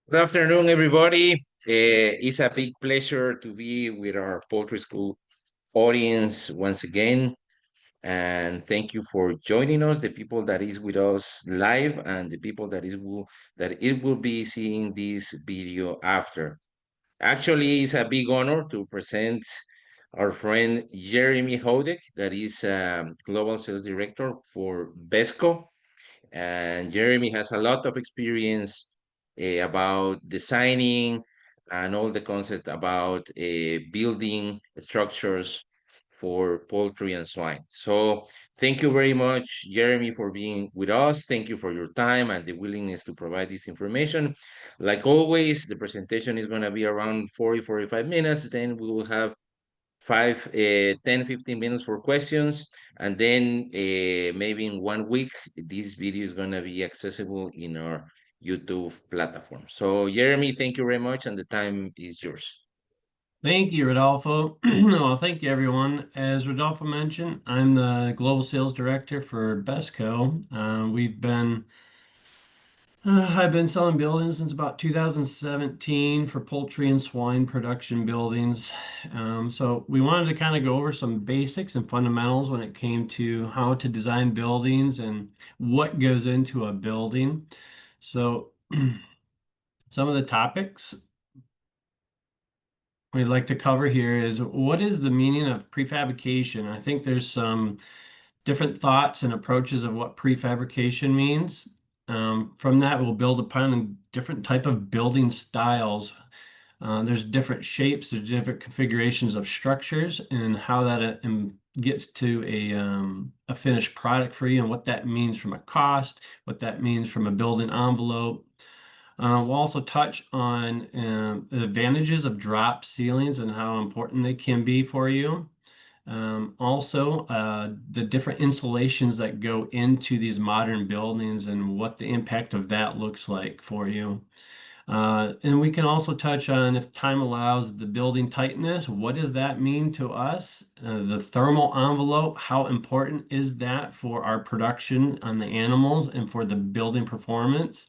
Good afternoon, everybody. It's a big pleasure to be with our poultry school audience once again. And thank you for joining us, the people that is with us live and the people that it will be seeing this video after. Actually, it's a big honor to present our friend Jeremy Houdek, that is Global Sales Director for Besco. And Jeremy has a lot of experience about designing and all the concept about building structures for poultry and swine. So thank you very much, Jeremy, for being with us. Thank you for your time and the willingness to provide this information. Like always, the presentation is going to be around 45 minutes. Then we will have 10, 15 minutes for questions. And then maybe in 1 week, this video is going to be accessible in our YouTube platform. So Jeremy, thank you very much. And the time is yours. Thank you, Rodolfo. Well, thank you, everyone. As Rodolfo mentioned, I'm the Global Sales Director for Besco. I've been selling buildings since about 2017 for poultry and swine production buildings. So we wanted to kind of go over some basics and fundamentals when it came to how to design buildings and what goes into a building. So some of the topics we'd like to cover here is what is the meaning of prefabrication? I think there's some different thoughts and approaches of what prefabrication means. From that, we'll build upon different type of building styles. There's different shapes, there's different configurations of structures, and how that gets to a finished product for you, and what that means from a cost, what that means from a building envelope. We'll also touch on the advantages of drop ceilings and how important they can be for you. Also, the different insulations that go into these modern buildings and what the impact of that looks like for you. And we can also touch on, if time allows, the building tightness. What does that mean to us? The thermal envelope, how important is that for our production on the animals and for the building performance?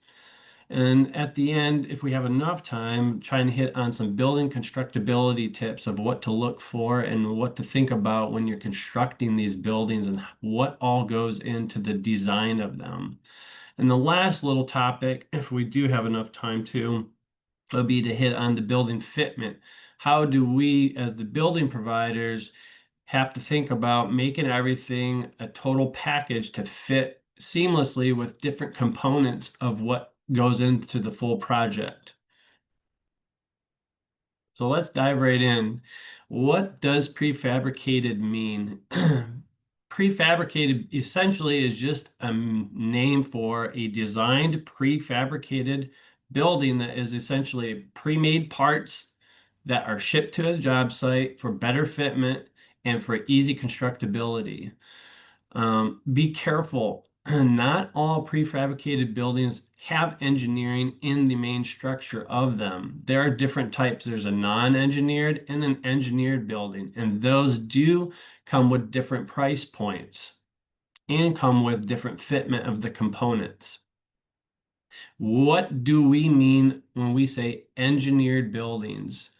And at the end, if we have enough time, trying to hit on some building constructability tips of what to look for and what to think about when you're constructing these buildings and what all goes into the design of them. And the last little topic, if we do have enough time to, would be to hit on the building fitment. How do we, as the building providers, have to think about making everything a total package to fit seamlessly with different components of what goes into the full project? So let's dive right in. What does prefabricated mean? Prefabricated essentially is just a name for a designed prefabricated building that is essentially pre-made parts that are shipped to a job site for better fitment and for easy constructability. Be careful. Not all prefabricated buildings have engineering in the main structure of them. There are different types. There's a non-engineered and an engineered building, and those do come with different price points and come with different fitment of the components. What do we mean when we say engineered buildings?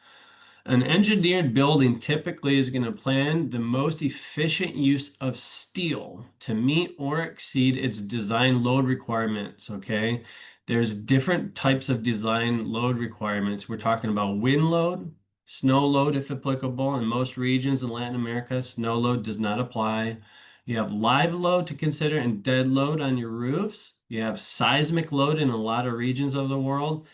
An engineered building typically is going to plan the most efficient use of steel to meet or exceed its design load requirements, okay? There's different types of design load requirements. We're talking about wind load, snow load if applicable. In most regions in Latin America, snow load does not apply. You have live load to consider and dead load on your roofs. You have seismic load in a lot of regions of the world.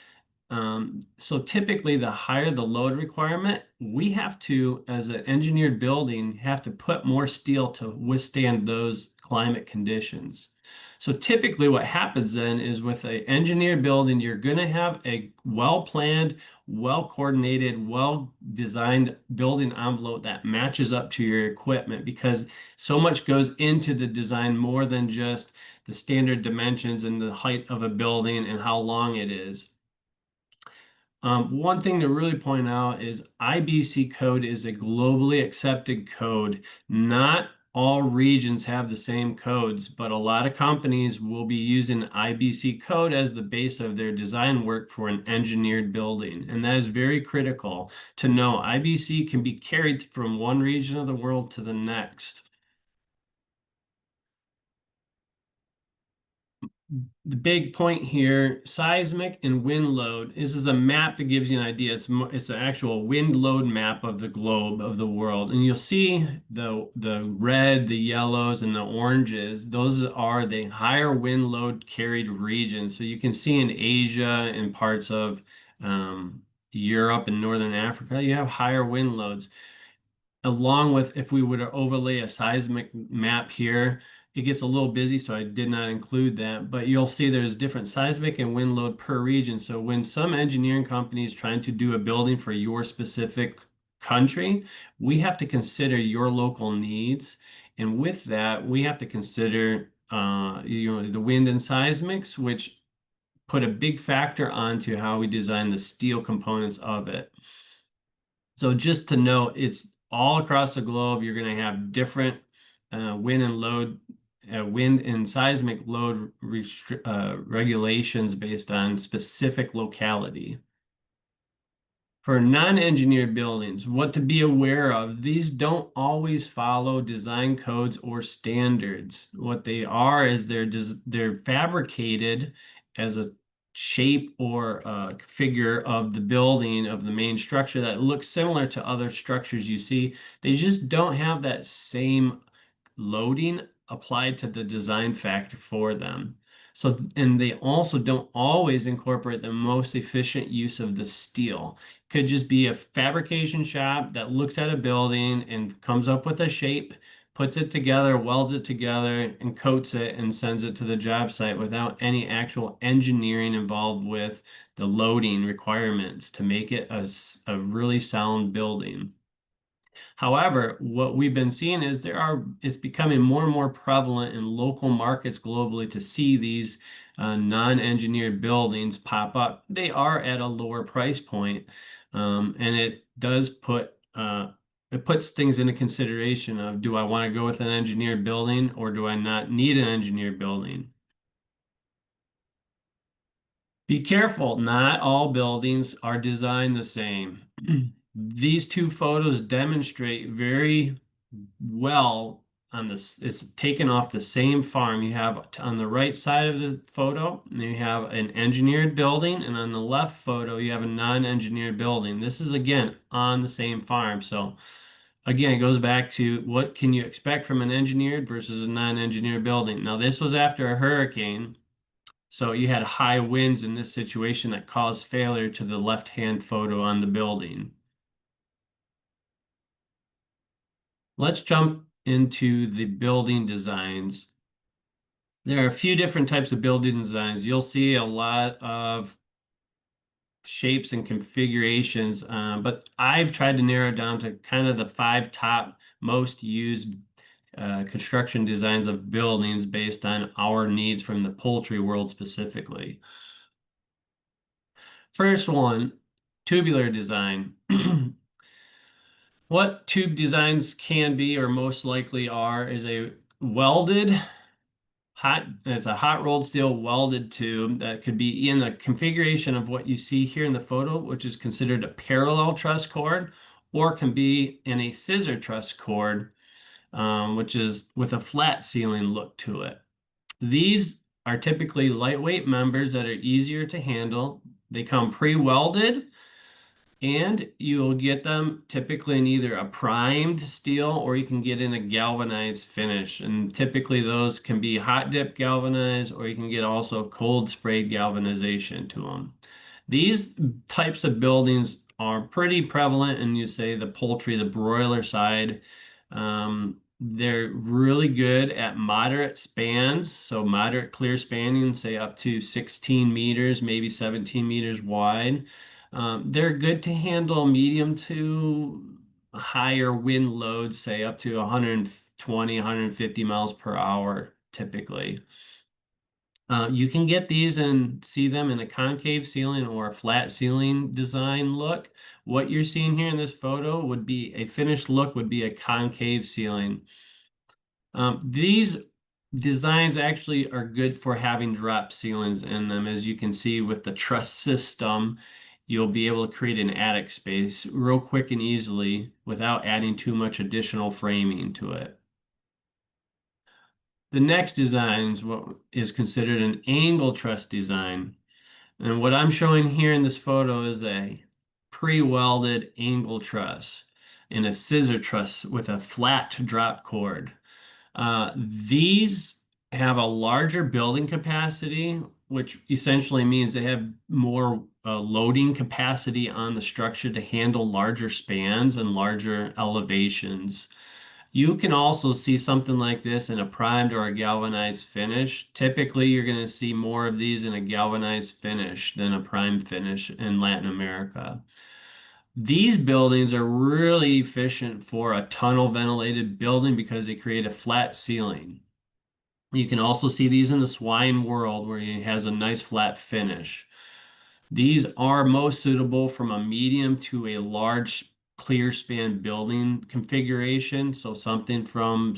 So typically, the higher the load requirement, we have to, as an engineered building, have to put more steel to withstand those climate conditions. So typically what happens then is with an engineered building, you're going to have a well-planned, well-coordinated, well-designed building envelope that matches up to your equipment, because so much goes into the design more than just the standard dimensions and the height of a building and how long it is. One thing to really point out is IBC code is a globally accepted code. Not all regions have the same codes, but a lot of companies will be using IBC code as the base of their design work for an engineered building. And that is very critical to know. IBC can be carried from one region of the world to the next. The big point here, seismic and wind load. This is a map that gives you an idea. It's an actual wind load map of the globe of the world, and you'll see the red, the yellows, and the oranges. Those are the higher wind load carried regions. So you can see in Asia and parts of um, Europe and Northern Africa, you have higher wind loads along with if we were to overlay a seismic map here, it gets a little busy, so I did not include that. But you'll see there's different seismic and wind load per region. So when some engineering company is trying to do a building for your specific country, we have to consider your local needs. And with that, we have to consider the wind and seismics, which put a big factor onto how we design the steel components of it. So just to know, it's all across the globe. You're going to have different wind and seismic load regulations based on specific locality. For non-engineered buildings, what to be aware of, these don't always follow design codes or standards. What they are is they're fabricated as a shape or figure of the building of the main structure that looks similar to other structures you see. They just don't have that same loading applied to the design factor for them. So, and they also don't always incorporate the most efficient use of the steel. Could just be a fabrication shop that looks at a building and comes up with a shape, puts it together, welds it together, and coats it and sends it to the job site without any actual engineering involved with the loading requirements to make it a really sound building. However, what we've been seeing is it's becoming more and more prevalent in local markets globally to see these non-engineered buildings pop up. They are at a lower price point, and it puts things into consideration of, do I want to go with an engineered building or do I not need an engineered building? Be careful, not all buildings are designed the same. These two photos demonstrate very well on this. It's taken off the same farm. You have on the right side of the photo, you have an engineered building, and on the left photo, you have a non-engineered building. This is again on the same farm. So again, it goes back to what can you expect from an engineered versus a non-engineered building. Now, this was after a hurricane. So you had high winds in this situation that caused failure to the left-hand photo on the building. Let's jump into the building designs. There are a few different types of building designs. You'll see a lot of shapes and configurations, but I've tried to narrow it down to kind of the 5 top most used construction designs of buildings based on our needs from the poultry world specifically. First one, tubular design. What tube designs can be, or most likely are, is a welded it's a hot rolled steel welded tube that could be in the configuration of what you see here in the photo, which is considered a parallel truss cord, or can be in a scissor truss cord, which is with a flat ceiling look to it. These are typically lightweight members that are easier to handle. They come pre-welded, and you'll get them typically in either a primed steel or you can get in a galvanized finish. And typically those can be hot dip galvanized, or you can get also cold sprayed galvanization to them. These types of buildings are pretty prevalent in, you say, the poultry, the broiler side. They're really good at moderate spans, so moderate clear spanning, say up to 16 meters, maybe 17 meters wide. They're good to handle medium to higher wind loads, say up to 120, 150 miles per hour, typically. You can get these and see them in a concave ceiling or a flat ceiling design look. What you're seeing here in this photo would be a finished look, would be a concave ceiling. These designs actually are good for having drop ceilings in them. As you can see with the truss system, you'll be able to create an attic space real quick and easily without adding too much additional framing to it. The next design is what is considered an angle truss design. And what I'm showing here in this photo is a pre-welded angle truss and a scissor truss with a flat drop cord. These have a larger building capacity, which essentially means they have more loading capacity on the structure to handle larger spans and larger elevations. You can also see something like this in a primed or a galvanized finish. Typically, you're going to see more of these in a galvanized finish than a primed finish in Latin America. These buildings are really efficient for a tunnel ventilated building because they create a flat ceiling. You can also see these in the swine world where it has a nice flat finish. These are most suitable from a medium to a large clear span building configuration. So something from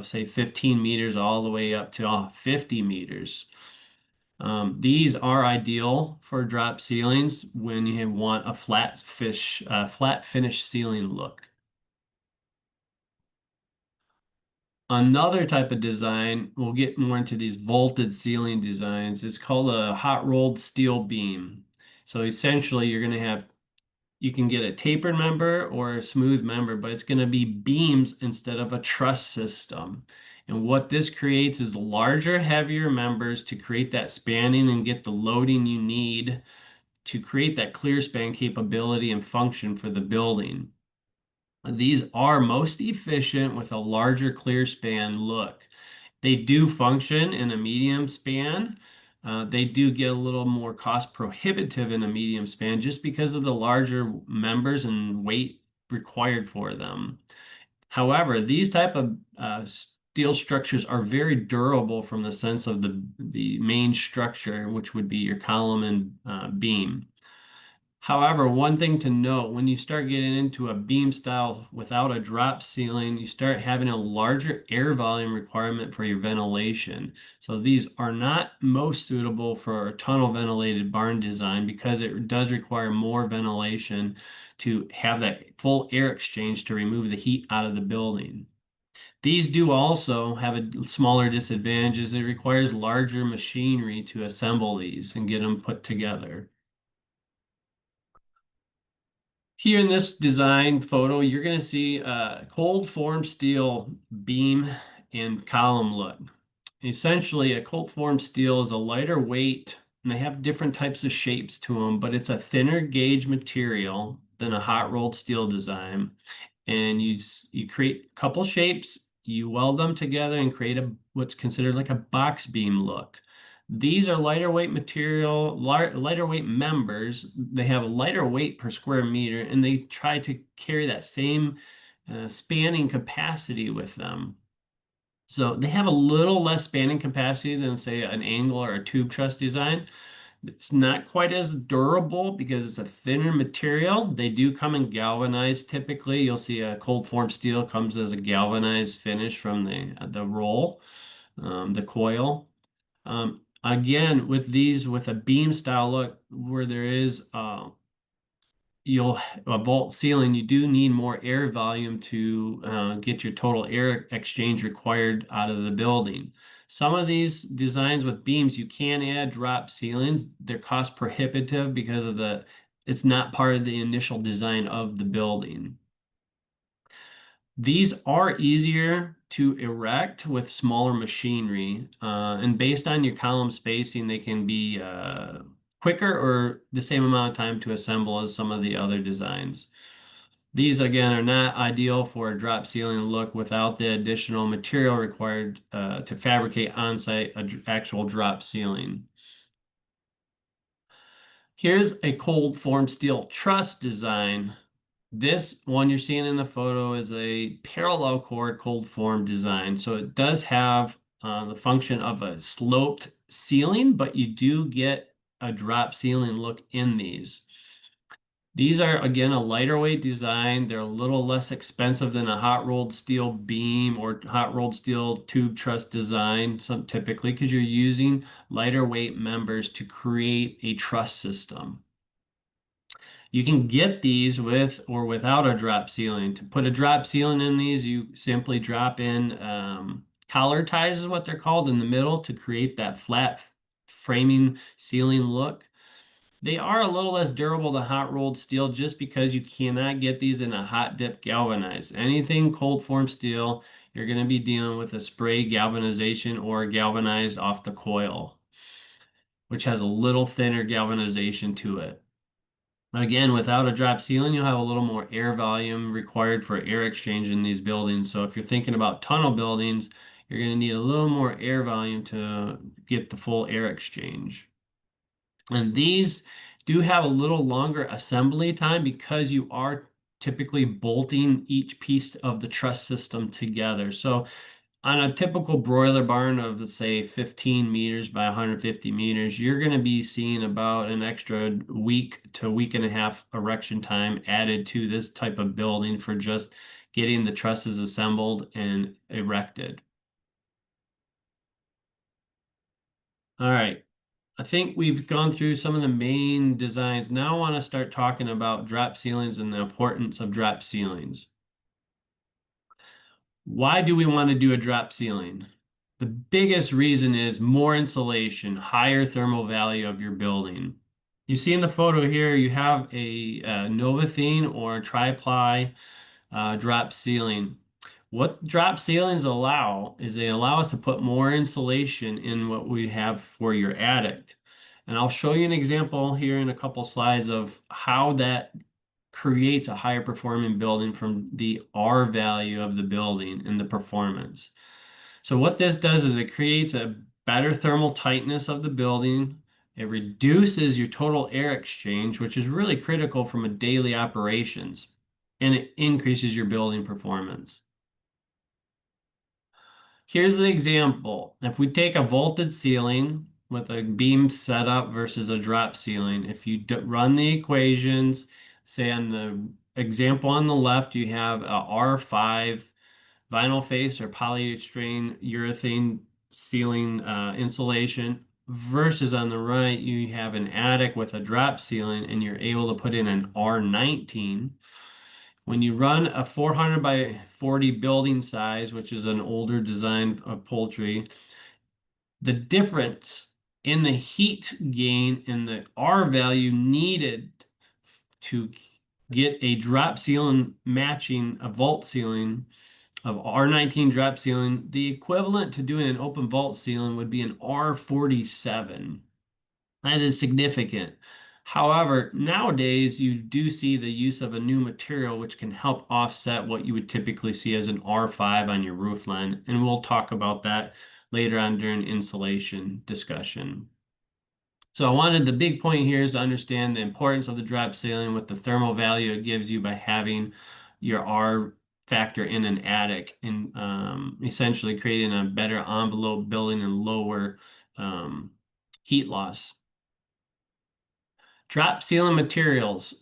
say 15 meters all the way up to 50 meters. These are ideal for drop ceilings when you want a flat finish ceiling look. Another type of design, we'll get more into these vaulted ceiling designs. It's called a hot rolled steel beam. So essentially, you can get a tapered member or a smooth member, but it's going to be beams instead of a truss system. And what this creates is larger, heavier members to create that spanning and get the loading you need to create that clear span capability and function for the building. These are most efficient with a larger clear span look. They do function in a medium span. They do get a little more cost prohibitive in a medium span just because of the larger members and weight required for them. However, these type of steel structures are very durable from the sense of the main structure, which would be your column and beam. However, one thing to note, when you start getting into a beam style without a drop ceiling, you start having a larger air volume requirement for your ventilation. So these are not most suitable for a tunnel ventilated barn design because it does require more ventilation to have that full air exchange to remove the heat out of the building. These do also have a smaller disadvantages. It requires larger machinery to assemble these and get them put together. Here in this design photo, you're going to see a cold form steel beam and column look. Essentially, a cold form steel is a lighter weight, and they have different types of shapes to them, but it's a thinner gauge material than a hot rolled steel design. And you create a couple shapes, you weld them together and create what's considered like a box beam look. These are lighter weight material, lighter weight members. They have a lighter weight per square meter, and they try to carry that same spanning capacity with them. So they have a little less spanning capacity than, say, an angle or a tube truss design. It's not quite as durable because it's a thinner material. They do come in galvanized. Typically, you'll see a cold form steel comes as a galvanized finish from the roll, the coil. Again, with these, with a beam style look, where there is you'll a vault ceiling, you do need more air volume to get your total air exchange required out of the building. Some of these designs with beams, you can add drop ceilings. They're cost prohibitive because of it's not part of the initial design of the building. These are easier to erect with smaller machinery, and based on your column spacing, they can be quicker or the same amount of time to assemble as some of the other designs. These, again, are not ideal for a drop ceiling look without the additional material required to fabricate on-site an actual drop ceiling. Here's a cold form steel truss design. This one you're seeing in the photo is a parallel core cold form design. So it does have the function of a sloped ceiling, but you do get a drop ceiling look in these. These are, again, a lighter weight design. They're a little less expensive than a hot rolled steel beam or hot rolled steel tube truss design, typically because you're using lighter weight members to create a truss system. You can get these with or without a drop ceiling. To put a drop ceiling in these, you simply drop in collar ties is what they're called in the middle to create that flat framing ceiling look. They are a little less durable than hot rolled steel just because you cannot get these in a hot dip galvanized. Anything cold form steel, you're going to be dealing with a spray galvanization or galvanized off the coil, which has a little thinner galvanization to it. Again, without a drop ceiling, you'll have a little more air volume required for air exchange in these buildings. So if you're thinking about tunnel buildings, you're going to need a little more air volume to get the full air exchange. And these do have a little longer assembly time because you are typically bolting each piece of the truss system together. So on a typical broiler barn of, let's say, 15 meters by 150 meters, you're going to be seeing about an extra week to week and a half erection time added to this type of building for just getting the trusses assembled and erected. All right. I think we've gone through some of the main designs. Now I want to start talking about drop ceilings and the importance of drop ceilings. Why do we want to do a drop ceiling? The biggest reason is more insulation, higher thermal value of your building. You see in the photo here, you have a, Novathene or tri-ply drop ceiling. What drop ceilings allow is they allow us to put more insulation in what we have for your attic. And I'll show you an example here in a couple slides of how that creates a higher performing building from the R value of the building and the performance. So what this does is it creates a better thermal tightness of the building. It reduces your total air exchange, which is really critical from a daily operations, and it increases your building performance. Here's the example. If we take a vaulted ceiling with a beam setup versus a drop ceiling, if you run the equations, say on the example on the left, you have a R5 vinyl face or polystyrene urethane ceiling insulation versus on the right, you have an attic with a drop ceiling and you're able to put in an R19. When you run a 400 by 40 building size, which is an older design of poultry, the difference in the heat gain and the R value needed to get a drop ceiling matching a vault ceiling of R19 drop ceiling, the equivalent to doing an open vault ceiling would be an R47. That is significant. However, nowadays you do see the use of a new material which can help offset what you would typically see as an R5 on your roof line. And we'll talk about that later on during insulation discussion. So I wanted the big point here is to understand the importance of the drop ceiling with the thermal value it gives you by having your R factor in an attic and essentially creating a better envelope building and lower heat loss. Drop ceiling materials.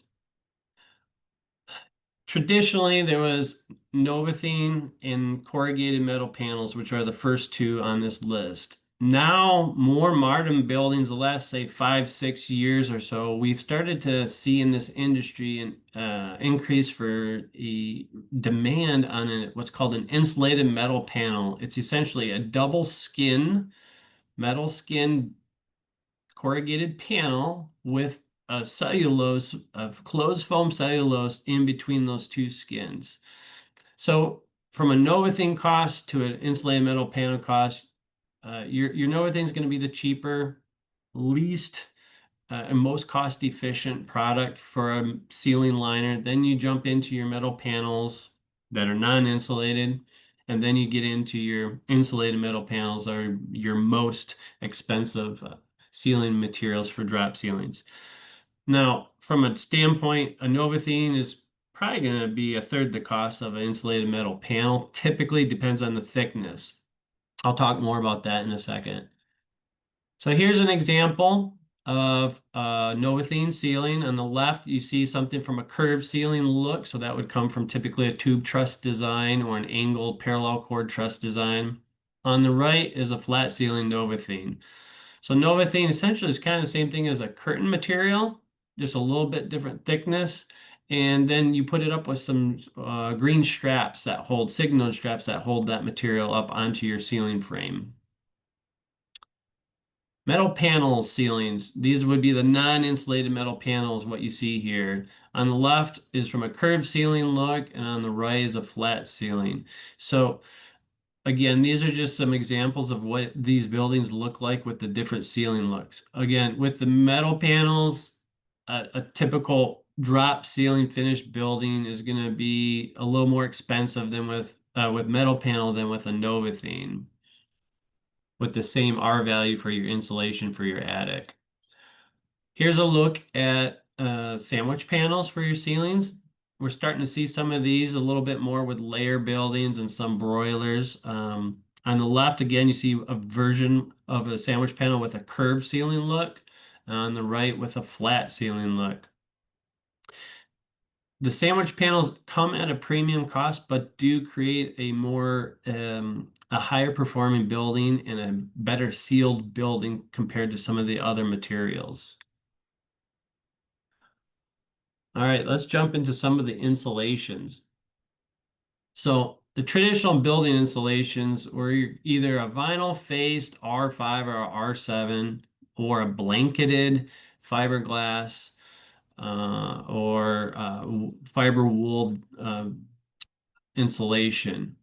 Traditionally, there was Novathene and corrugated metal panels, which are the first two on this list. Now, more modern buildings, the last, say, 5, 6 years or so, we've started to see in this industry an increase for the demand on what's called an insulated metal panel. It's essentially a double skin, metal skin corrugated panel with a cellulose, of closed foam cellulose in between those two skins. So from a Novathene cost to an insulated metal panel cost, your Novathene is going to be the cheaper, least and most cost efficient product for a ceiling liner. Then you jump into your metal panels that are non-insulated, and then you get into your insulated metal panels are your most expensive ceiling materials for drop ceilings. Now, from a standpoint, a Novathene is probably going to be a third the cost of an insulated metal panel. Typically depends on the thickness. I'll talk more about that in a second. So here's an example of Novathene ceiling. On the left, you see something from a curved ceiling look. So that would come from typically a tube truss design or an angled parallel cord truss design. On the right is a flat ceiling Novathene. So Novathene essentially is kind of the same thing as a curtain material, just a little bit different thickness. And then you put it up with some green straps that hold, signal straps that hold that material up onto your ceiling frame. Metal panels ceilings. These would be the non-insulated metal panels, what you see here. On the left is from a curved ceiling look, and on the right is a flat ceiling. So again, these are just some examples of what these buildings look like with the different ceiling looks. Again, with the metal panels, a typical drop ceiling finished building is going to be a little more expensive than with metal panel than with a Novathene, with the same R value for your insulation for your attic. Here's a look at sandwich panels for your ceilings. We're starting to see some of these a little bit more with layer buildings and some broilers. On the left, again, you see a version of a sandwich panel with a curved ceiling look, and on the right with a flat ceiling look. The sandwich panels come at a premium cost, but do create a higher performing building and a better sealed building compared to some of the other materials. All right, let's jump into some of the insulations. So the traditional building insulations were either a vinyl faced R5 or R7 or a blanketed fiberglass or fiber wool insulation.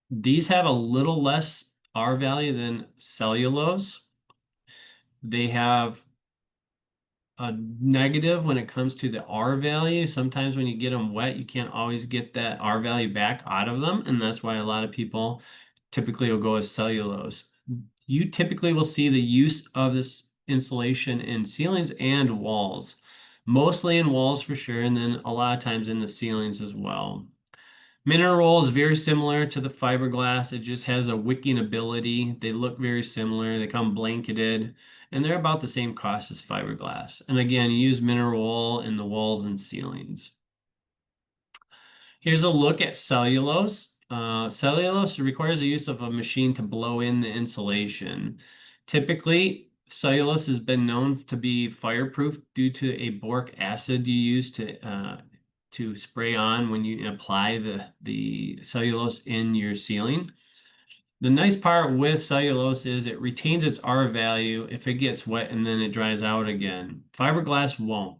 These have a little less R value than cellulose. They have a negative when it comes to the R value. Sometimes when you get them wet, you can't always get that R value back out of them. And that's why a lot of people typically will go with cellulose. You typically will see the use of this insulation in ceilings and walls, mostly in walls for sure, and then a lot of times in the ceilings as well. Mineral wool is very similar to the fiberglass. It just has a wicking ability. They look very similar. They come blanketed, and they're about the same cost as fiberglass. And again, you use mineral wool in the walls and ceilings. Here's a look at cellulose. Cellulose requires the use of a machine to blow in the insulation. Typically, cellulose has been known to be fireproof due to a boric acid you use to spray on when you apply the cellulose in your ceiling. The nice part with cellulose is it retains its R value if it gets wet and then it dries out again. Fiberglass won't.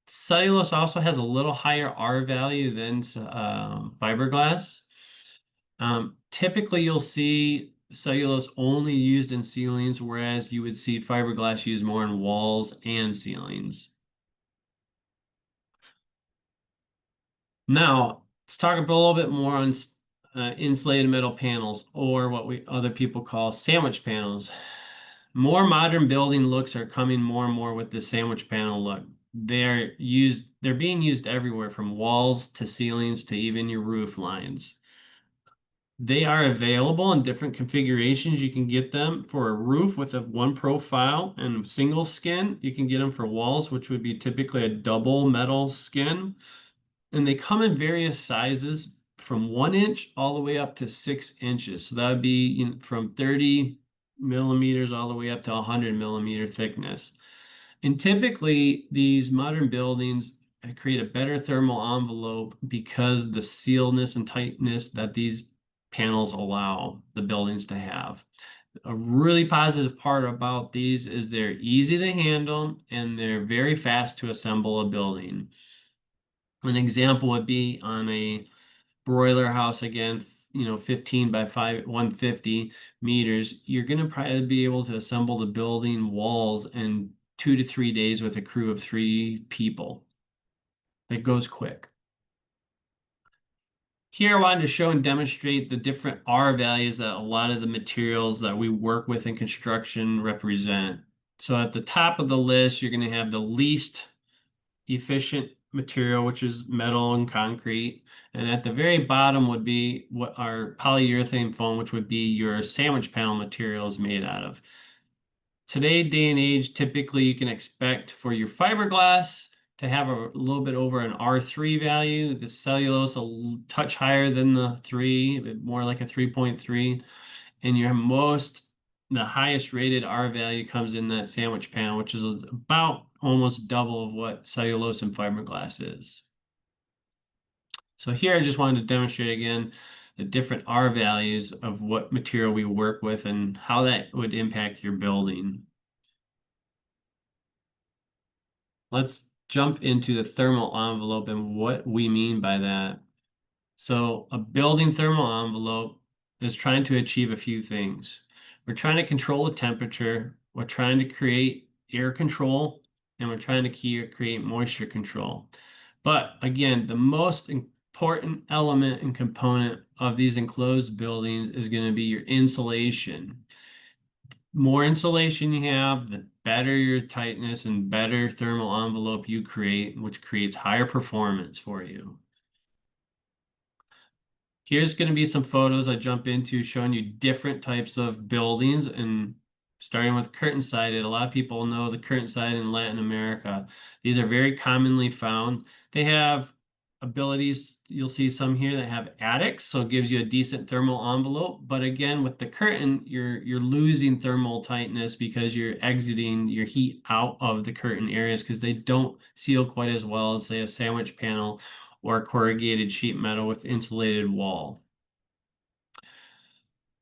Cellulose also has a little higher R value than fiberglass. Typically, you'll see cellulose only used in ceilings, whereas you would see fiberglass used more in walls and ceilings. Now, let's talk a little bit more on insulated metal panels, or what other people call sandwich panels. More modern building looks are coming more and more with the sandwich panel look. They're being used everywhere from walls to ceilings to even your roof lines. They are available in different configurations. You can get them for a roof with one profile and single skin. You can get them for walls, which would be typically a double metal skin. And they come in various sizes from 1 inch all the way up to 6 inches. So that would be from 30 millimeters all the way up to 100 millimeter thickness. And typically, these modern buildings create a better thermal envelope because the sealedness and tightness that these panels allow the buildings to have. A really positive part about these is they're easy to handle and they're very fast to assemble a building. An example would be on a broiler house, again, 15 by 150 meters. You're going to probably be able to assemble the building walls in 2 to 3 days with a crew of 3 people. It goes quick. Here I wanted to show and demonstrate the different R values that a lot of the materials that we work with in construction represent. So at the top of the list, you're going to have the least efficient material, which is metal and concrete. And at the very bottom would be what our polyurethane foam, which would be your sandwich panel material is made out of. Today, day and age, typically you can expect for your fiberglass to have a little bit over an R3 value. The cellulose a touch higher than the 3, but more like a 3.3. And the highest rated R value comes in that sandwich panel, which is about almost double of what cellulose and fiberglass is. So here I just wanted to demonstrate again the different R values of what material we work with and how that would impact your building. Let's jump into the thermal envelope and what we mean by that. So a building thermal envelope is trying to achieve a few things. We're trying to control the temperature, we're trying to create air control, and we're trying to create moisture control. But again, the most important element and component of these enclosed buildings is going to be your insulation. More insulation you have, the better your tightness and better thermal envelope you create, which creates higher performance for you. Here's going to be some photos I jump into showing you different types of buildings, and starting with curtain sided. A lot of people know the curtain sided in Latin America. These are very commonly found. They have abilities. You'll see some here that have attics, so it gives you a decent thermal envelope. But again, with the curtain, you're losing thermal tightness because you're exiting your heat out of the curtain areas because they don't seal quite as well as, say, a sandwich panel or corrugated sheet metal with insulated wall.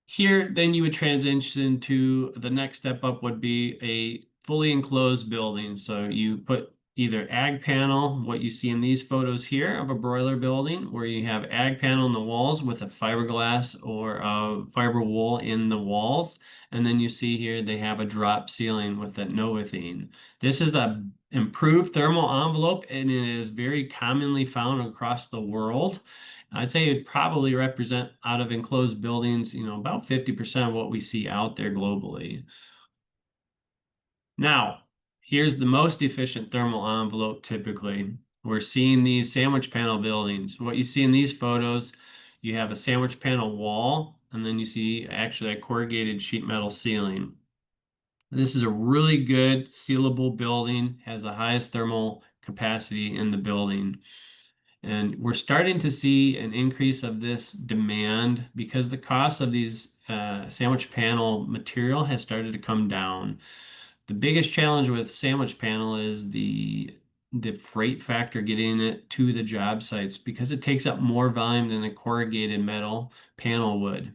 Here, then you would transition to the next step up would be a fully enclosed building. So you put either ag panel, what you see in these photos here of a broiler building, where you have ag panel in the walls with a fiberglass or a fiber wool in the walls. And then you see here they have a drop ceiling with that Novathene. This is a improved thermal envelope, and it is very commonly found across the world. I'd say it probably represent out of enclosed buildings, about 50% of what we see out there globally. Now, here's the most efficient thermal envelope typically. We're seeing these sandwich panel buildings. What you see in these photos, you have a sandwich panel wall, and then you see actually a corrugated sheet metal ceiling. This is a really good sealable building, has the highest thermal capacity in the building. And we're starting to see an increase of this demand because the cost of these sandwich panel material has started to come down. The biggest challenge with sandwich panel is the freight factor getting it to the job sites because it takes up more volume than a corrugated metal panel would.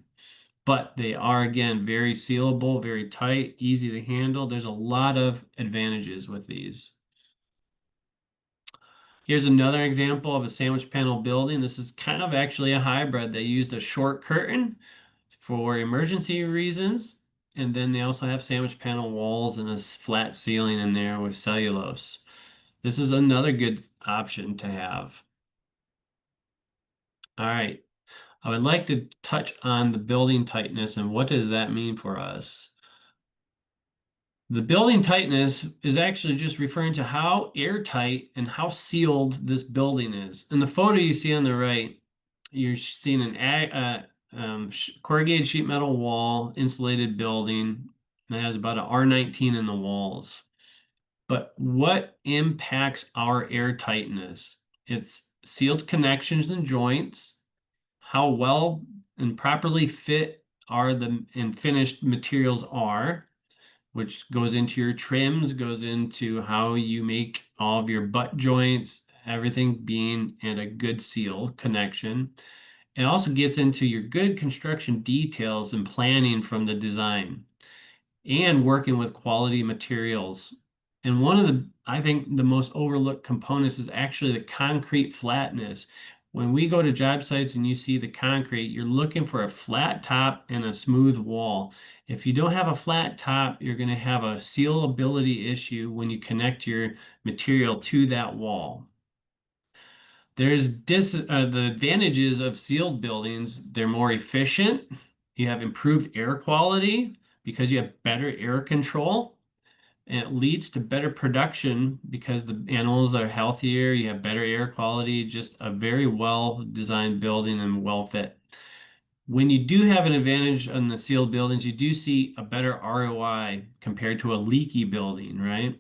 But they are, again, very sealable, very tight, easy to handle. There's a lot of advantages with these. Here's another example of a sandwich panel building. This is kind of actually a hybrid. They used a short curtain for emergency reasons, and then they also have sandwich panel walls and a flat ceiling in there with cellulose. This is another good option to have. All right, I would like to touch on the building tightness and what does that mean for us? The building tightness is actually just referring to how airtight and how sealed this building is. In the photo you see on the right, you're seeing an corrugated sheet metal wall, insulated building that has about an R19 in the walls. But what impacts our air tightness? It's sealed connections and joints, how well and properly fit are the and finished materials are, which goes into your trims, goes into how you make all of your butt joints, everything being at a good seal connection. It also gets into your good construction details and planning from the design and working with quality materials. And one of I think the most overlooked components is actually the concrete flatness. When we go to job sites and you see the concrete, you're looking for a flat top and a smooth wall. If you don't have a flat top, you're going to have a sealability issue when you connect your material to that wall. There's the advantages of sealed buildings. They're more efficient. You have improved air quality because you have better air control. And it leads to better production because the animals are healthier, you have better air quality, just a very well designed building and well fit. When you do have an advantage on the sealed buildings, you do see a better ROI compared to a leaky building, right?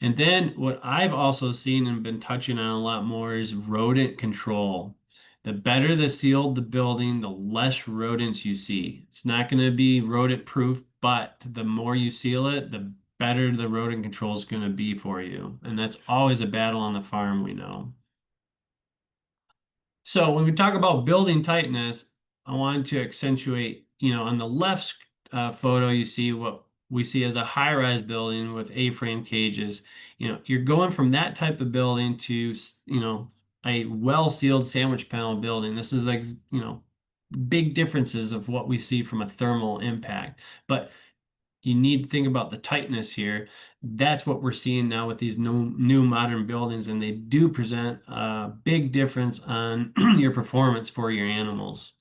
And then what I've also seen and been touching on a lot more is rodent control. The better the sealed the building, the less rodents you see. It's not going to be rodent proof, but the more you seal it, the better the rodent control is going to be for you. And that's always a battle on the farm, we know. So when we talk about building tightness, I wanted to accentuate, on the left photo, you see what we see as a high-rise building with A-frame cages. You're going from that type of building to, a well-sealed sandwich panel building. This is like, big differences of what we see from a thermal impact. But you need to think about the tightness here. That's what we're seeing now with these new modern buildings, and they do present a big difference on your performance for your animals.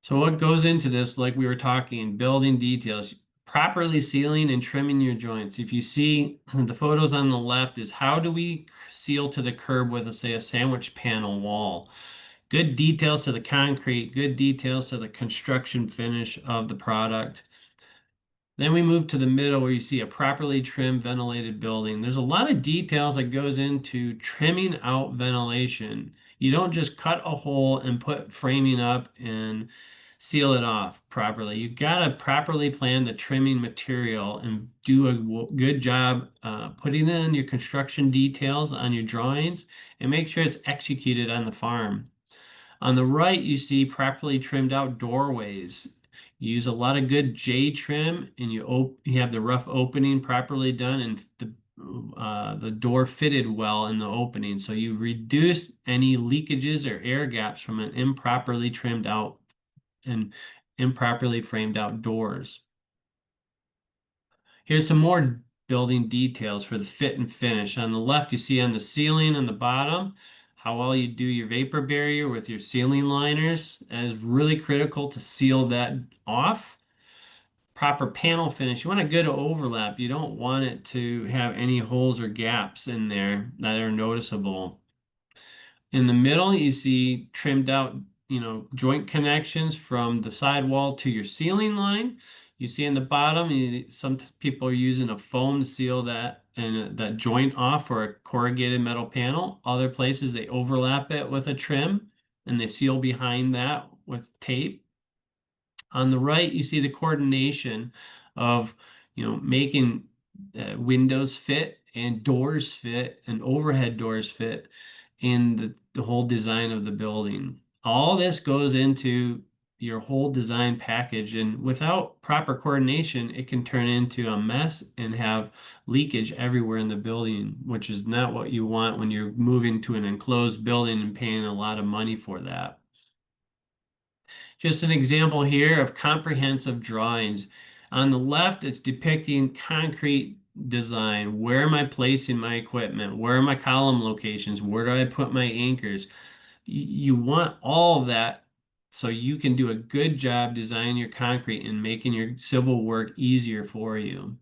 So what goes into this, like we were talking, building details, properly sealing and trimming your joints. If you see the photos on the left is how do we seal to the curb with, say, a sandwich panel wall? Good details to the concrete, good details to the construction finish of the product. Then we move to the middle where you see a properly trimmed ventilated building. There's a lot of details that goes into trimming out ventilation. You don't just cut a hole and put framing up and seal it off properly. You got to properly plan the trimming material and do a good job putting in your construction details on your drawings and make sure it's executed on the farm. On the right, you see properly trimmed out doorways. You use a lot of good J trim, and you have the rough opening properly done, and the door fitted well in the opening. So you reduce any leakages or air gaps from an improperly trimmed out and improperly framed out doors. Here's some more building details for the fit and finish. On the left, you see on the ceiling on the bottom, how well you do your vapor barrier with your ceiling liners. That is really critical to seal that off. Proper panel finish. You want a good overlap. You don't want it to have any holes or gaps in there that are noticeable. In the middle, you see trimmed out, joint connections from the sidewall to your ceiling line. You see in the bottom, some people are using a foam to seal that and that joint off for a corrugated metal panel. Other places, they overlap it with a trim and they seal behind that with tape. On the right, you see the coordination of, making windows fit and doors fit and overhead doors fit in the whole design of the building. All this goes into your whole design package, and without proper coordination, it can turn into a mess and have leakage everywhere in the building, which is not what you want when you're moving to an enclosed building and paying a lot of money for that. Just an example here of comprehensive drawings. On the left, it's depicting concrete design. Where am I placing my equipment? Where are my column locations? Where do I put my anchors? You want all of that so you can do a good job designing your concrete and making your civil work easier for you.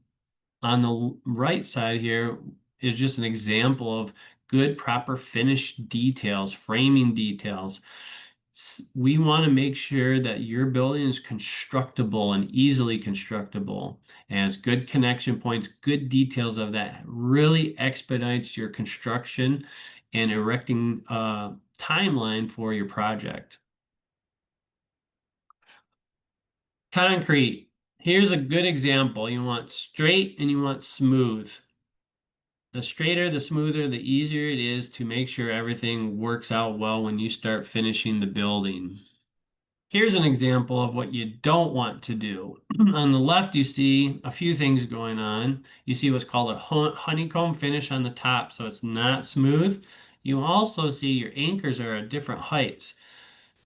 On the right side here is just an example of good, proper finish details, framing details. We want to make sure that your building is constructible and easily constructible, and has good connection points, good details of that really expedites your construction and erecting timeline for your project. Concrete. Here's a good example. You want straight and you want smooth. The straighter, the smoother, the easier it is to make sure everything works out well when you start finishing the building. Here's an example of what you don't want to do. On the left, you see a few things going on. You see what's called a honeycomb finish on the top, so it's not smooth. You also see your anchors are at different heights.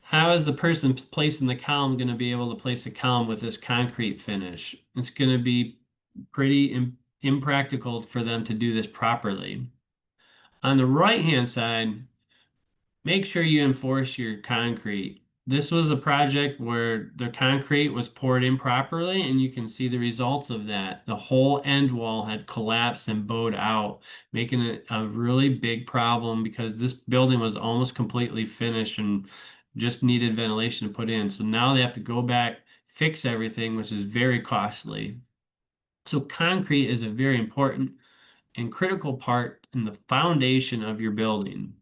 How is the person placing the column going to be able to place a column with this concrete finish? It's going to be pretty impractical for them to do this properly. On the right-hand side, make sure you enforce your concrete. This was a project where the concrete was poured improperly, and you can see the results of that. The whole end wall had collapsed and bowed out, making it a really big problem because this building was almost completely finished and just needed ventilation to put in. So now they have to go back, fix everything, which is very costly. So concrete is a very important and critical part in the foundation of your building.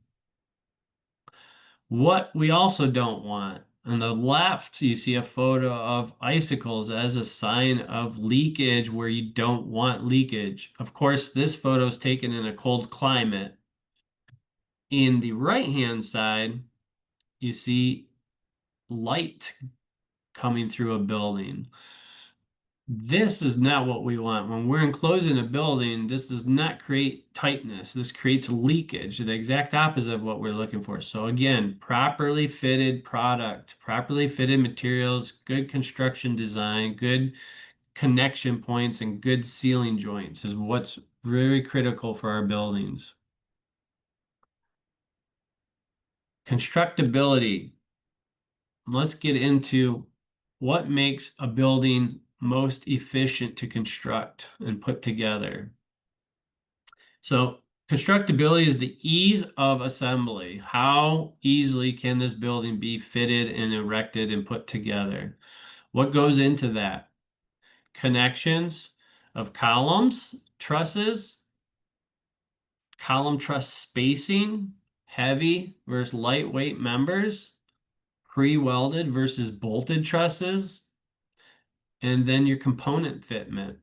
What we also don't want, on the left, you see a photo of icicles as a sign of leakage where you don't want leakage. Of course, this photo is taken in a cold climate. In the right-hand side, you see light coming through a building. This is not what we want. When we're enclosing a building, this does not create tightness. This creates leakage, the exact opposite of what we're looking for. So again, properly fitted product, properly fitted materials, good construction design, good connection points, and good ceiling joints is what's very critical for our buildings. Constructability. Let's get into what makes a building most efficient to construct and put together. So constructability is the ease of assembly. How easily can this building be fitted and erected and put together? What goes into that? Connections of columns, trusses, column truss spacing, heavy versus lightweight members, pre-welded versus bolted trusses, and then your component fitment.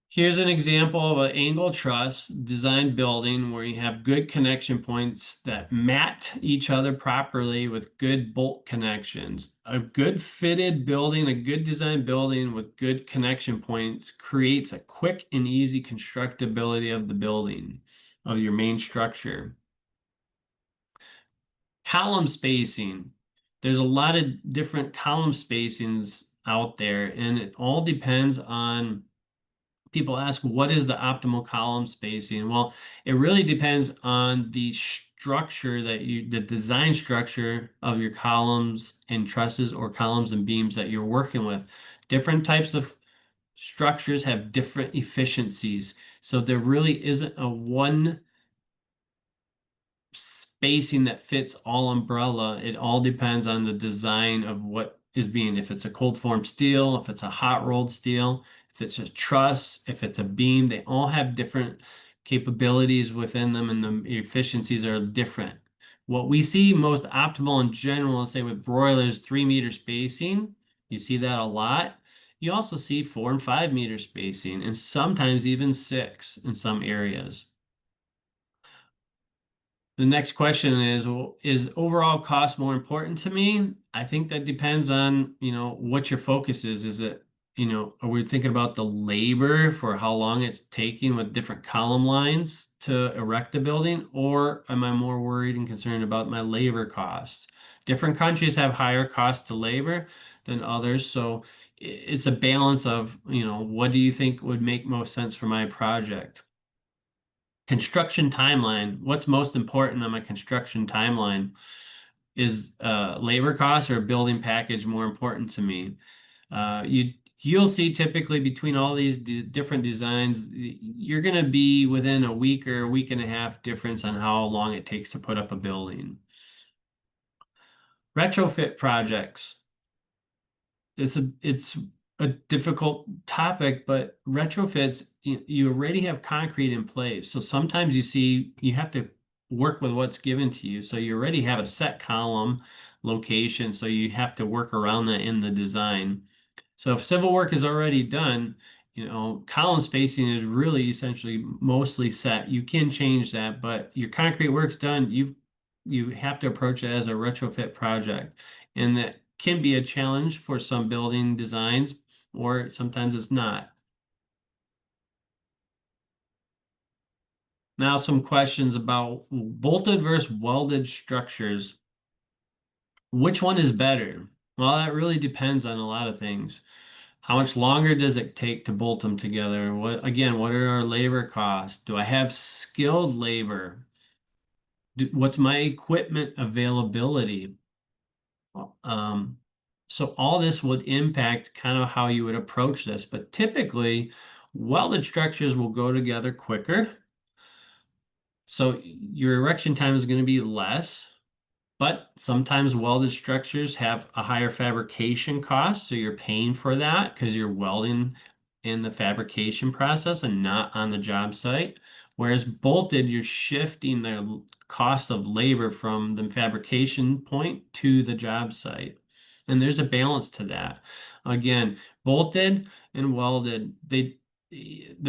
Here's an example of an angle truss design building where you have good connection points that mat each other properly with good bolt connections. A good fitted building, a good design building with good connection points creates a quick and easy constructability of the building, of your main structure. Column spacing. There's a lot of different column spacings out there, and it all depends on people ask, what is the optimal column spacing? Well, it really depends on the structure the design structure of your columns and trusses or columns and beams that you're working with. Different types of structures have different efficiencies. So there really isn't a one spacing that fits all umbrella. It all depends on the design of what is being, if it's a cold form steel, if it's a hot rolled steel, if it's a truss, if it's a beam, they all have different capabilities within them and the efficiencies are different. What we see most optimal in general, say with broilers, 3 meter spacing, you see that a lot. You also see 4 and 5 meter spacing and sometimes even 6 in some areas. The next question is, well, is overall cost more important to me? I think that depends on, what your focus is. Is it, are we thinking about the labor for how long it's taking with different column lines to erect the building, or am I more worried and concerned about my labor costs? Different countries have higher cost to labor than others, so it's a balance of, what do you think would make most sense for my project? Construction timeline. What's most important on my construction timeline? Is labor costs or building package more important to me? You'll see typically between all these different designs, you're going to be within a week or a week and a half difference on how long it takes to put up a building. Retrofit projects. It's a difficult topic, but retrofits, you already have concrete in place. So sometimes you have to work with what's given to you. So you already have a set column location, so you have to work around that in the design. So if civil work is already done, column spacing is really essentially mostly set. You can change that, but your concrete work's done, you have to approach it as a retrofit project. And that can be a challenge for some building designs, or sometimes it's not. Now, some questions about bolted versus welded structures. Which one is better? Well, that really depends on a lot of things. How much longer does it take to bolt them together? What are our labor costs? Do I have skilled labor? What's my equipment availability? Um, so all this would impact kind of how you would approach this, but typically welded structures will go together quicker. So your erection time is going to be less, but sometimes welded structures have a higher fabrication cost, so you're paying for that because you're welding in the fabrication process and not on the job site. Whereas bolted, you're shifting the cost of labor from the fabrication point to the job site. And there's a balance to that. Again, bolted and welded, the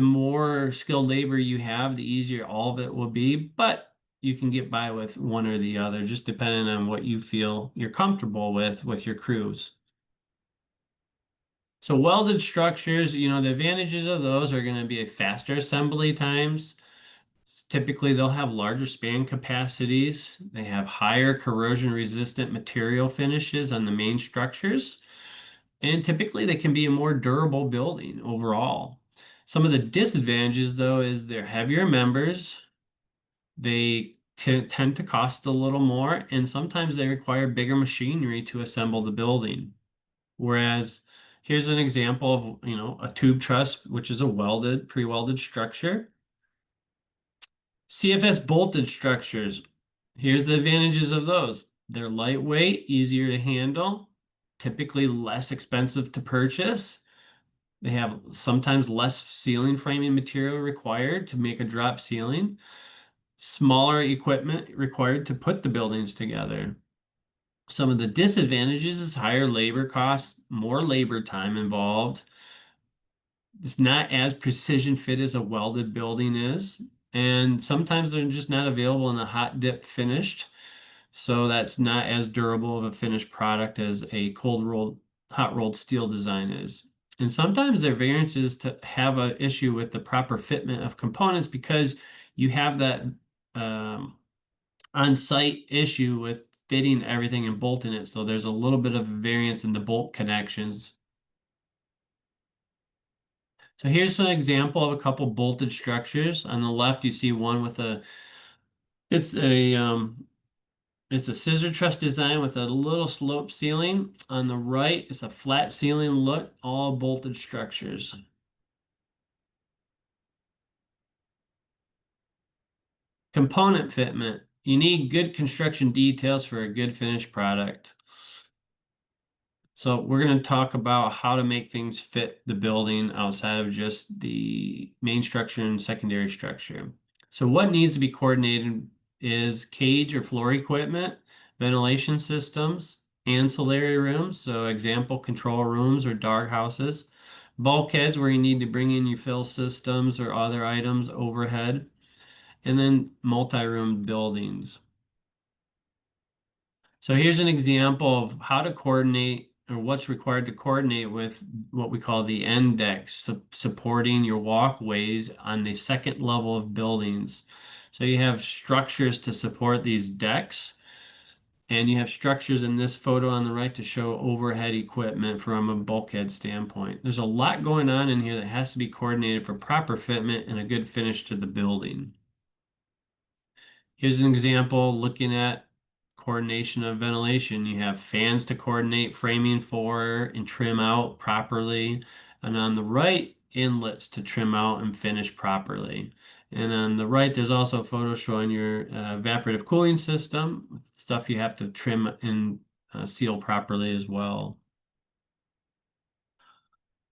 more skilled labor you have, the easier all of it will be. But you can get by with one or the other, just depending on what you feel you're comfortable with your crews. So welded structures, the advantages of those are going to be a faster assembly times. Typically, they'll have larger span capacities. They have higher corrosion resistant material finishes on the main structures. And typically, they can be a more durable building overall. Some of the disadvantages, though, is they're heavier members. They tend to cost a little more, and sometimes they require bigger machinery to assemble the building. Whereas here's an example of, a tube truss, which is a pre-welded structure. CFS bolted structures. Here's the advantages of those. They're lightweight, easier to handle, typically less expensive to purchase. They have sometimes less ceiling framing material required to make a drop ceiling. Smaller equipment required to put the buildings together. Some of the disadvantages is higher labor costs, more labor time involved. It's not as precision fit as a welded building is. And sometimes they're just not available in a hot dip finished. So that's not as durable of a finished product as a hot rolled steel design is. And sometimes there are variances to have an issue with the proper fitment of components because you have that um, on-site issue with fitting everything and bolting it. So there's a little bit of variance in the bolt connections. So here's an example of a couple bolted structures. On the left, you see one with it's a um, it's a scissor truss design with a little slope ceiling. On the right, it's a flat ceiling look, all bolted structures. Component fitment. You need good construction details for a good finished product. So we're going to talk about how to make things fit the building outside of just the main structure and secondary structure. So what needs to be coordinated is cage or floor equipment, ventilation systems, ancillary rooms, so example control rooms or dog houses, bulkheads where you need to bring in your fill systems or other items overhead, and then multi-room buildings. So here's an example of how to coordinate or what's required to coordinate with what we call the end decks, supporting your walkways on the second level of buildings. So you have structures to support these decks, and you have structures in this photo on the right to show overhead equipment from a bulkhead standpoint. There's a lot going on in here that has to be coordinated for proper fitment and a good finish to the building. Here's an example looking at coordination of ventilation. You have fans to coordinate framing for and trim out properly. And on the right, inlets to trim out and finish properly. And on the right, there's also a photo showing your evaporative cooling system, stuff you have to trim and seal properly as well.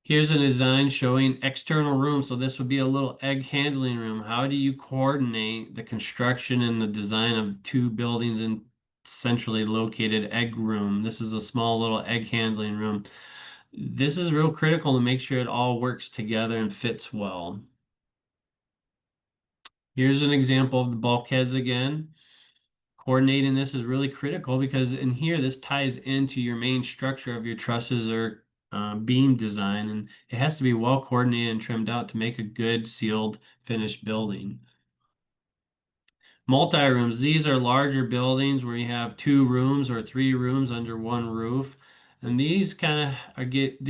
Here's a design showing external rooms. So this would be a little egg handling room. How do you coordinate the construction and the design of two buildings in centrally located egg room? This is a small little egg handling room. This is real critical to make sure it all works together and fits well. Here's an example of the bulkheads again. Coordinating this is really critical because in here, this ties into your main structure of your trusses or beam design, and it has to be well coordinated and trimmed out to make a good sealed finished building. Multi-rooms, these are larger buildings where you have 2 rooms or 3 rooms under one roof. And these kind of get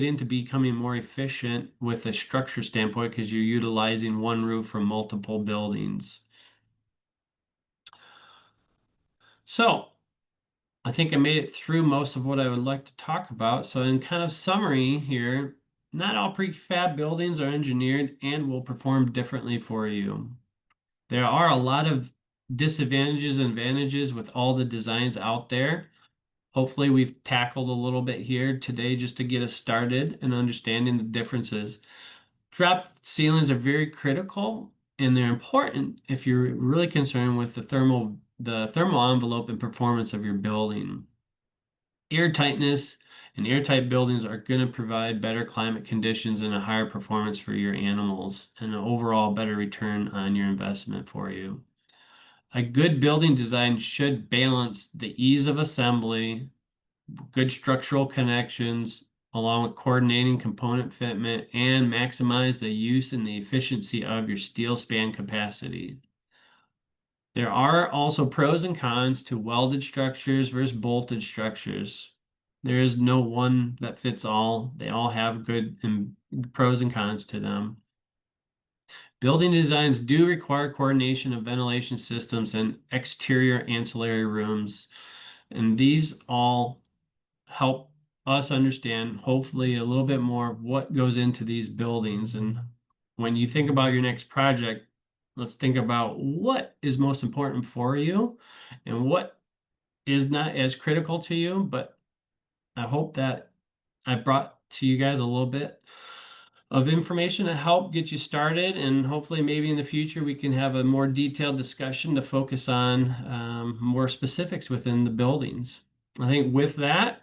into becoming more efficient with a structure standpoint because you're utilizing one roof for multiple buildings. So I think I made it through most of what I would like to talk about. So in kind of summary here, not all prefab buildings are engineered and will perform differently for you. There are a lot of disadvantages and advantages with all the designs out there. Hopefully, we've tackled a little bit here today just to get us started and understanding the differences. Drop ceilings are very critical and they're important if you're really concerned with the thermal envelope and performance of your building. Air tightness and airtight buildings are going to provide better climate conditions and a higher performance for your animals and an overall better return on your investment for you. A good building design should balance the ease of assembly, good structural connections, along with coordinating component fitment and maximize the use and the efficiency of your steel span capacity. There are also pros and cons to welded structures versus bolted structures. There is no one that fits all. They all have good and pros and cons to them. Building designs do require coordination of ventilation systems and exterior ancillary rooms, and these all help us understand, hopefully, a little bit more of what goes into these buildings. And when you think about your next project, let's think about what is most important for you and what is not as critical to you. But I hope that I brought to you guys a little bit of information to help get you started. And hopefully, maybe in the future, we can have a more detailed discussion to focus on more specifics within the buildings. I think with that,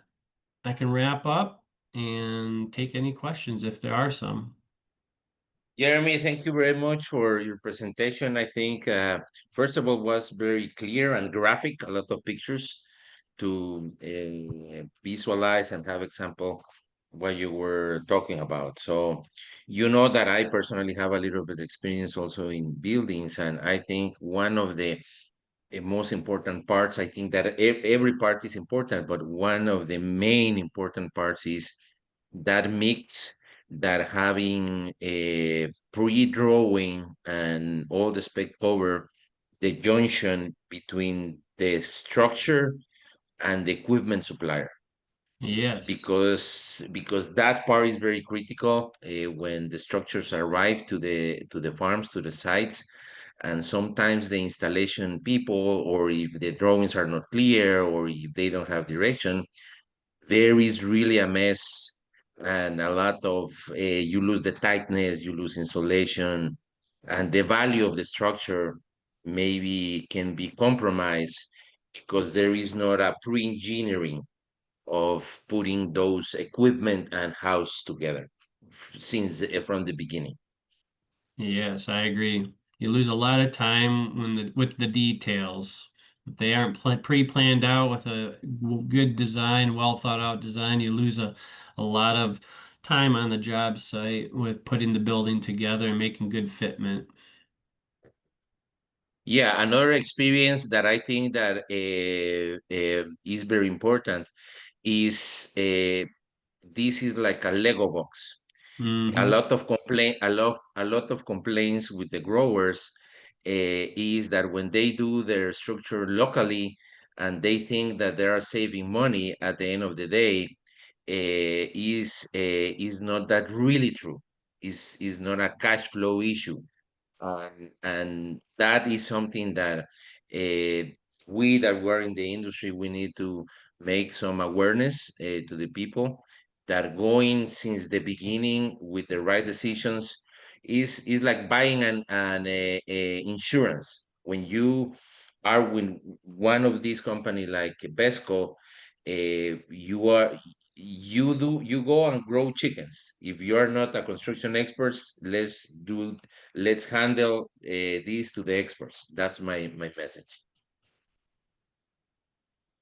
I can wrap up and take any questions if there are some. Jeremy, thank you very much for your presentation. I think, first of all, was very clear and graphic, a lot of pictures to visualize and have example what you were talking about. So, you know that I personally have a little bit experience also in buildings, and I think one of the most important parts, I think that every part is important, but one of the main important parts is that mix, that having a pre-drawing and all the spec cover the junction between the structure and the equipment supplier, Yes. because that part is very critical when the structures arrive to the farms, to the sites, and sometimes the installation people, or if the drawings are not clear, or if they don't have direction, there is really a mess, and a lot of you lose the tightness, you lose insulation, and the value of the structure maybe can be compromised because there is not a pre-engineering of putting those equipment and house together since from the beginning. Yes, I agree. You lose a lot of time with the details. If they aren't pre-planned out with a good design, well thought out design, you lose a lot of time on the job site with putting the building together and making good fitment. Yeah, another experience that I think that is very important is this is like a Lego box. Hmm. A lot of complaints with the growers is that when they do their structure locally and they think that they are saving money at the end of the day, is not that really true. Is not a cash flow issue, and that is something that we that were in the industry, we need to make some awareness to the people that going since the beginning with the right decisions is like buying an insurance. When you are with one of these company like Besco, you go and grow chickens. If you are not a construction expert, let's handle this to the experts. That's my message.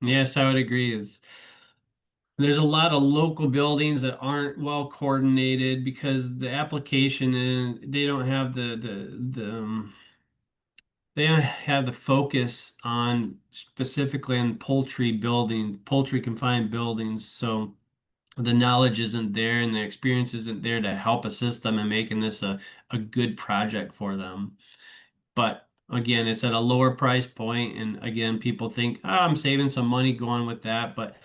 Yes, I would agree. There's a lot of local buildings that aren't well coordinated because the application and they don't have they don't have the focus on specifically on poultry confined buildings. So the knowledge isn't there and the experience isn't there to help assist them in making this a good project for them. But again, it's at a lower price point, and again, people think, oh, I'm saving some money going with that, but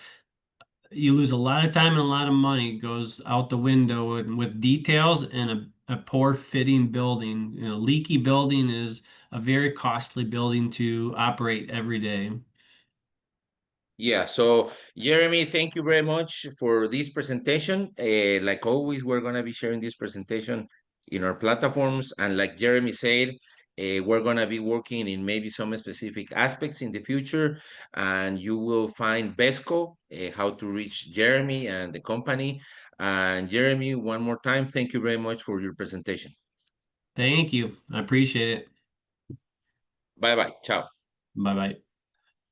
you lose a lot of time and a lot of money goes out the window with details and a poor fitting building. You know, leaky building is a very costly building to operate every day. Yeah, so Jeremy, thank you very much for this presentation. Like always, we're going to be sharing this presentation in our platforms. And like Jeremy said, we're going to be working in maybe some specific aspects in the future. And you will find Besco, how to reach Jeremy and the company. And Jeremy, one more time, thank you very much for your presentation. Thank you. I appreciate it. Bye bye. Ciao. Bye bye.